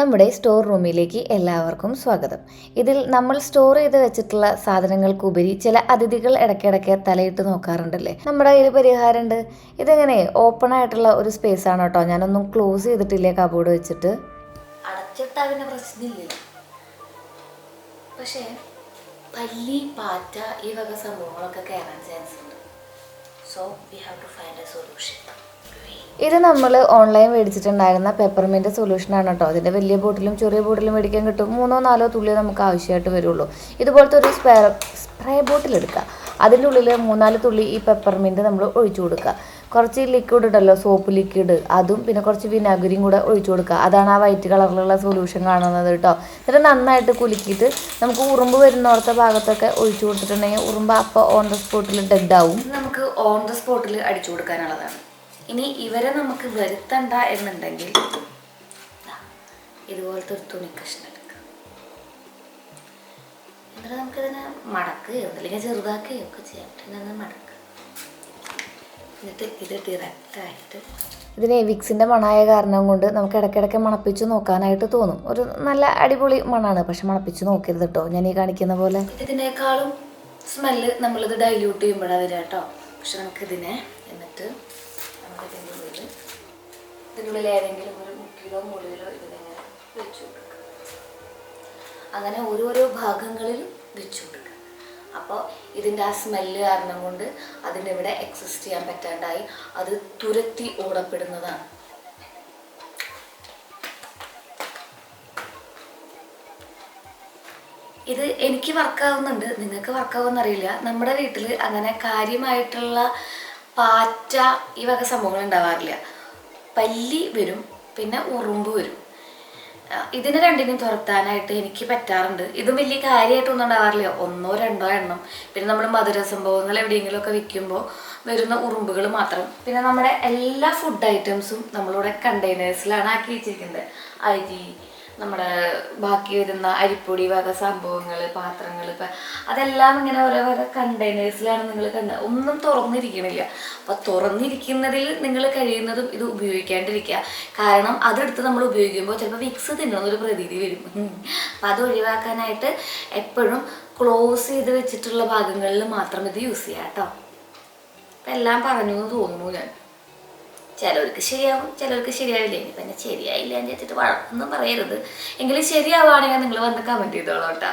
നമ്മുടെ സ്റ്റോർ റൂമിലേക്ക് എല്ലാവർക്കും സ്വാഗതം. ഇതിൽ നമ്മൾ സ്റ്റോർ ചെയ്ത് വെച്ചിട്ടുള്ള സാധനങ്ങൾക്കുപരി ചില അതിഥികൾ ഇടയ്ക്കിടയ്ക്ക് തലയിട്ട് നോക്കാറുണ്ടല്ലേ. നമ്മുടെ കയ്യിൽ പരിഹാരമുണ്ട്. ഇതെങ്ങനെ ഓപ്പൺ ആയിട്ടുള്ള ഒരു സ്പേസ് ആണ് കേട്ടോ. ഞാനൊന്നും ക്ലോസ് ചെയ്തിട്ടില്ല കബോർഡ് വെച്ചിട്ട്. അടച്ചിട്ടാ പിന്നെ പ്രശ്നമില്ല. പക്ഷേ പല്ലി, പാറ്റ ഈ വക സംഭവങ്ങളൊക്കെ കയറാൻ ചാൻസ് ഉണ്ട്. So we have to find a solution. ഇത് നമ്മൾ ഓൺലൈൻ മേടിച്ചിട്ടുണ്ടായിരുന്ന പെപ്പർമെൻറ്റ് സൊല്യൂഷനാണ് കേട്ടോ. അതിൻ്റെ വലിയ ബോട്ടിലും ചെറിയ ബോട്ടിലും മേടിക്കാൻ കിട്ടും. 3-4 തുള്ളി നമുക്ക് ആവശ്യമായിട്ട് വരുള്ളൂ. ഇതുപോലത്തെ ഒരു സ്പ്രേ ബോട്ടിൽ എടുക്കുക. അതിൻ്റെ ഉള്ളിൽ 3-4 തുള്ളി ഈ പെപ്പർമെൻറ്റ് നമ്മൾ ഒഴിച്ചു കൊടുക്കുക. കുറച്ച് ലിക്വിഡ് ഉണ്ടല്ലോ, സോപ്പ് ലിക്വിഡ്, അതും പിന്നെ കുറച്ച് വിനാഗിരിയും കൂടെ ഒഴിച്ചു കൊടുക്കുക. അതാണ് ആ വൈറ്റ് കളറിലുള്ള സൊല്യൂഷൻ കാണുന്നത് കേട്ടോ. എന്നിട്ട് നന്നായിട്ട് കുലുക്കിയിട്ട് നമുക്ക് ഉറുമ്പ് വരുന്നോടത്തെ ഭാഗത്തൊക്കെ ഒഴിച്ചു കൊടുത്തിട്ടുണ്ടെങ്കിൽ ഉറുമ്പ് അപ്പോൾ ഓൺ ദ സ്പോട്ടിൽ ഡെഡ് ആവും. നമുക്ക് ഓൺ ദ സ്പോട്ടിൽ അടിച്ചു കൊടുക്കാനുള്ളതാണ്. ഇനി ഇവരെ നമുക്ക് വരുത്തണ്ട എന്നുണ്ടെങ്കിൽ ഇതുപോലത്തെ ഒരു തുണി കഷ്ണം എടുക്കുക. എന്നിട്ട് നമുക്കിതിനെ മടക്കുകയോ അല്ലെങ്കിൽ ചെറുതാക്കുകയോ ഒക്കെ ചെയ്യാം. പിന്നെ മടക്കുക. എന്നിട്ട് ഇത് ഡയറക്റ്റായിട്ട് ഇതിന് വിക്സിൻ്റെ മണമായ കാരണം കൊണ്ട് നമുക്ക് ഇടയ്ക്കിടയ്ക്ക് മണപ്പിച്ച് നോക്കാനായിട്ട് തോന്നും. ഒരു നല്ല അടിപൊളി മണമാണ്. പക്ഷെ മണപ്പിച്ച് നോക്കരുത് കേട്ടോ, ഞാൻ ഈ കാണിക്കുന്ന പോലെ. ഇതിനേക്കാളും സ്മെല്ല് നമ്മളിത് ഡൈല്യൂട്ട് ചെയ്യുമ്പോഴാണ് വരിക കേട്ടോ. പക്ഷെ നമുക്കിതിനെ എന്നിട്ട് ഇതിനുള്ളിൽ ഏതെങ്കിലും ഒരു മുക്കിലോ മുള്ളിലോ ഇതിനെങ്ങനെ വെച്ചു കൊടുക്കുക. അങ്ങനെ ഓരോരോ ഭാഗങ്ങളിൽ വെച്ചു കൊടുക്കുക. അപ്പോൾ ഇതിൻ്റെ ആ സ്മെല്ല് കാരണം കൊണ്ട് അതിനിവിടെ എക്സിസ്റ്റ് ചെയ്യാൻ പറ്റാണ്ടായി അത് തുരത്തി ഓടപ്പെടുന്നതാണ്. ഇത് എനിക്ക് വർക്കാവുന്നുണ്ട്, നിങ്ങൾക്ക് വർക്കാവുമെന്നറിയില്ല. നമ്മുടെ വീട്ടിൽ അങ്ങനെ കാര്യമായിട്ടുള്ള പാറ്റ ഈ വക സംഭവങ്ങൾ ഉണ്ടാവാറില്ല. പല്ലി വരും, പിന്നെ ഉറുമ്പ് വരും. ഇതിനെ രണ്ടിനും തുരത്താനായിട്ട് എനിക്ക് പറ്റാറുണ്ട്. ഇതും വലിയ കാര്യമായിട്ടൊന്നും ഉണ്ടാവാറില്ല, 1-2 എണ്ണം. പിന്നെ നമ്മൾ മധുര സംഭവങ്ങൾ എവിടെയെങ്കിലുമൊക്കെ വിൽക്കുമ്പോൾ വരുന്ന ഉറുമ്പുകൾ മാത്രം. പിന്നെ നമ്മുടെ എല്ലാ ഫുഡ് ഐറ്റംസും നമ്മളിവിടെ കണ്ടെയ്നേഴ്സിലാണ് ആക്കി വെച്ചിരിക്കുന്നത്. അരി, നമ്മുടെ ബാക്കി വരുന്ന അരിപ്പൊടി വക സംഭവങ്ങൾ, പാത്രങ്ങൾ, അതെല്ലാം ഇങ്ങനെ ഓരോ വക കണ്ടെയ്നേഴ്സിലാണ് നിങ്ങൾ ഒന്നും തുറന്നിരിക്കണില്ല. അപ്പോൾ തുറന്നിരിക്കുന്നതിൽ നിങ്ങൾ കഴിയുന്നതും ഇത് ഉപയോഗിക്കാണ്ടിരിക്കുക. കാരണം അതെടുത്ത് നമ്മൾ ഉപയോഗിക്കുമ്പോൾ ചിലപ്പോൾ വിക്സ് തിന്നണമെന്നൊരു പ്രതീതി വരും. അപ്പം അത് ഒഴിവാക്കാനായിട്ട് എപ്പോഴും ക്ലോസ് ചെയ്ത് വെച്ചിട്ടുള്ള ഭാഗങ്ങളിൽ മാത്രം ഇത് യൂസ് ചെയ്യാം കേട്ടോ. അപ്പം എല്ലാം പറഞ്ഞു എന്ന് തോന്നുന്നു ഞാൻ. ചിലവർക്ക് ശരിയാവും, ചിലവർക്ക് ശരിയാവില്ല. ഇനി പിന്നെ ശരിയായില്ല എന്ന് വെച്ചിട്ട് വഴക്കൊന്നും പറയരുത്. എങ്കിലും ശരിയാവുകയാണെങ്കിൽ നിങ്ങൾ വന്ന് കമൻറ്റ് ചെയ്തോളൂ കേട്ടോ.